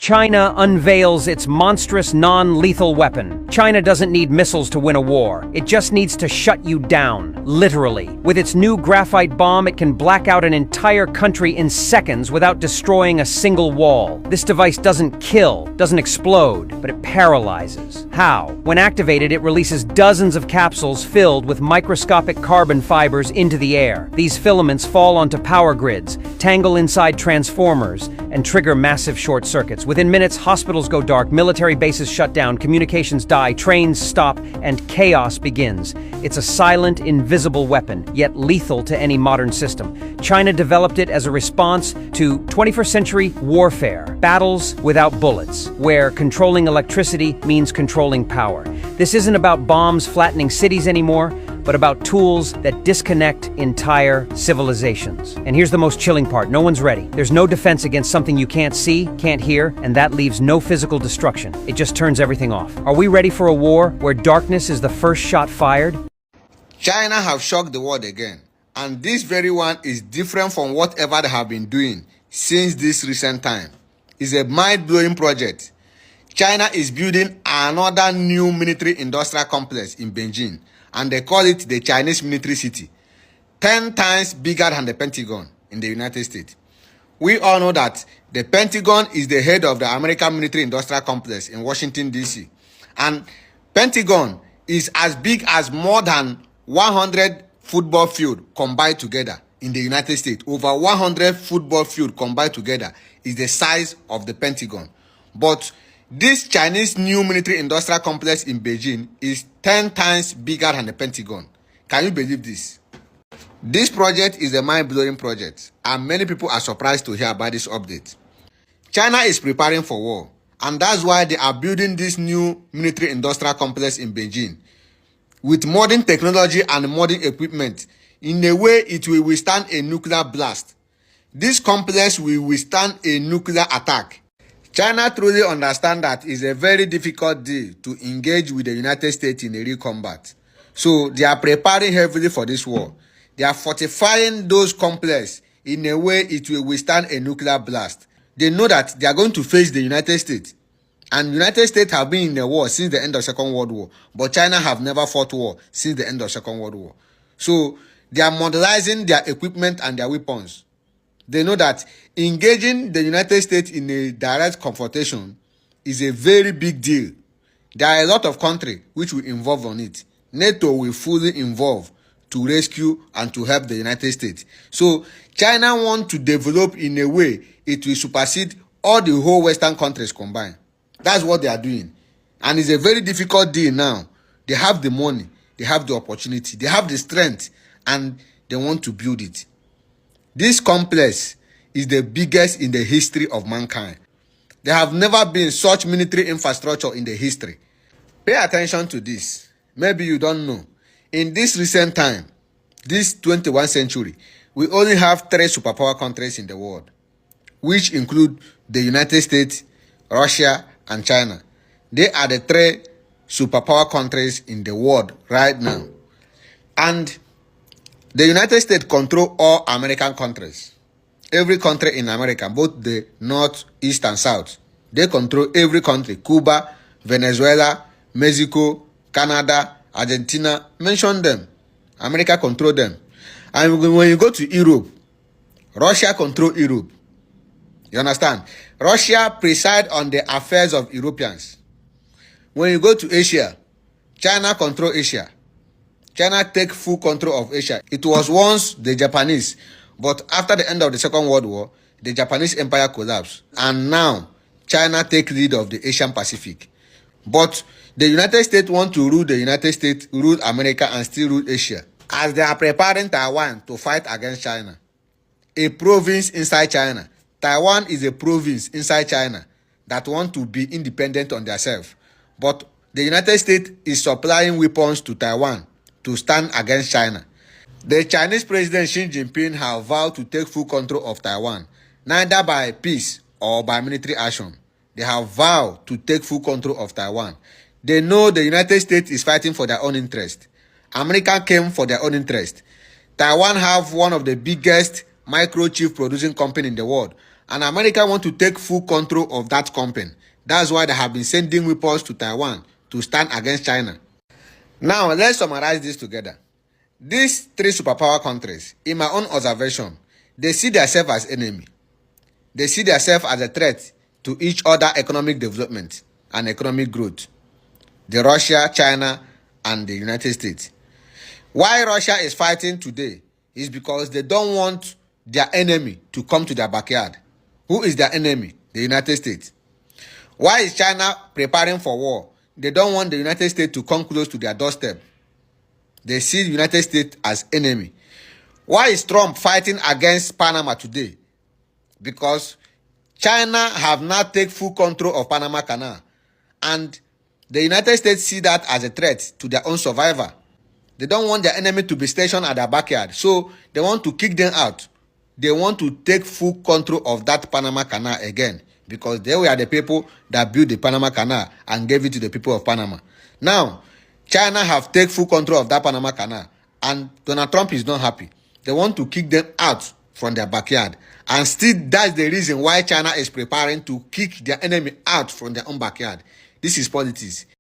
China unveils its monstrous non-lethal weapon. China doesn't need missiles to win a war. It just needs to shut you down, literally. With its new graphite bomb, it can black out an entire country in seconds without destroying a single wall. This device doesn't kill, doesn't explode, but it paralyzes. How? When activated, it releases dozens of capsules filled with microscopic carbon fibers into the air. These filaments fall onto power grids, tangle inside transformers, and trigger massive short circuits. Within minutes, hospitals go dark, military bases shut down, communications die, trains stop, and chaos begins. It's a silent, invisible weapon, yet lethal to any modern system. China developed it as a response to 21st century warfare, battles without bullets, where controlling electricity means controlling power. This isn't about bombs flattening cities anymore, but about tools that disconnect entire civilizations. And here's the most chilling part: no one's ready. There's no defense against something you can't see, can't hear, and that leaves no physical destruction. It just turns everything off. Are we ready for a war where darkness is the first shot fired? China have shocked the world again, and this very one is different from whatever they have been doing since this recent time. It's a mind-blowing project. China is building another new military industrial complex in Beijing, and they call it the Chinese Military City, 10 times bigger than the Pentagon in the United States. We all know that the Pentagon is the head of the American Military Industrial Complex in Washington, D.C. And Pentagon is as big as more than 100 football fields combined together in the United States. Over 100 football fields combined together is the size of the Pentagon. But this Chinese new military industrial complex in Beijing is 10 times bigger than the Pentagon. Can you believe this? This project is a mind-blowing project, and many people are surprised to hear about this update. China is preparing for war, and that's why they are building this new military industrial complex in Beijing with modern technology and modern equipment. In a way, it will withstand a nuclear blast. This complex will withstand a nuclear attack. China truly understands that it's a very difficult deal to engage with the United States in a real combat. So they are preparing heavily for this war. They are fortifying those complexes in a way it will withstand a nuclear blast. They know that they are going to face the United States. And the United States have been in a war since the end of Second World War. But China have never fought war since the end of Second World War. So they are modernizing their equipment and their weapons. They know that engaging the United States in a direct confrontation is a very big deal. There are a lot of countries which will involve on it. NATO will fully involve to rescue and to help the United States. So China wants to develop in a way it will supersede all the whole Western countries combined. That's what they are doing. And it's a very difficult deal now. They have the money, they have the opportunity, they have the strength, and they want to build it. This complex is the biggest in the history of mankind. There have never been such military infrastructure in the history. Pay attention to this. Maybe you don't know. In this recent time, this 21st century, we only have 3 superpower countries in the world, which include the United States, Russia, and China. They are the 3 superpower countries in the world right now. And the United States control all American countries. Every country in America, both the North, East, and South. They control every country. Cuba, Venezuela, Mexico, Canada, Argentina. Mention them. America control them. And when you go to Europe, Russia control Europe. You understand? Russia preside on the affairs of Europeans. When you go to Asia, China control Asia. China take full control of Asia. It was once the Japanese, but after the end of the Second World War, the Japanese empire collapsed. And now, China take lead of the Asian Pacific. But the United States want to rule the United States, rule America, and still rule Asia, as they are preparing Taiwan to fight against China. A province inside China. Taiwan is a province inside China that want to be independent on themselves. But the United States is supplying weapons to Taiwan to stand against China. The Chinese President Xi Jinping have vowed to take full control of Taiwan, neither by peace or by military action. They have vowed to take full control of Taiwan. They know the United States is fighting for their own interest. America came for their own interest. Taiwan have one of the biggest microchip producing company in the world, And America want to take full control of that company. That's why they have been sending weapons to Taiwan to stand against China. Now, let's summarize this together. These three superpower countries, in my own observation, they see themselves as enemy. They see themselves as a threat to each other economic development and economic growth. The Russia, China, and the United States. Why Russia is fighting today is because they don't want their enemy to come to their backyard. Who is their enemy? The United States. Why is China preparing for war? They don't want the United States to come close to their doorstep. They see the United States as enemy. Why is Trump fighting against Panama today? Because China have now taken full control of Panama Canal. And the United States see that as a threat to their own survival. They don't want their enemy to be stationed at their backyard. So they want to kick them out. They want to take full control of that Panama Canal again. Because they were the people that built the Panama Canal and gave it to the people of Panama. Now, China have taken full control of that Panama Canal. And Donald Trump is not happy. They want to kick them out from their backyard. And still, that's the reason why China is preparing to kick their enemy out from their own backyard. This is politics.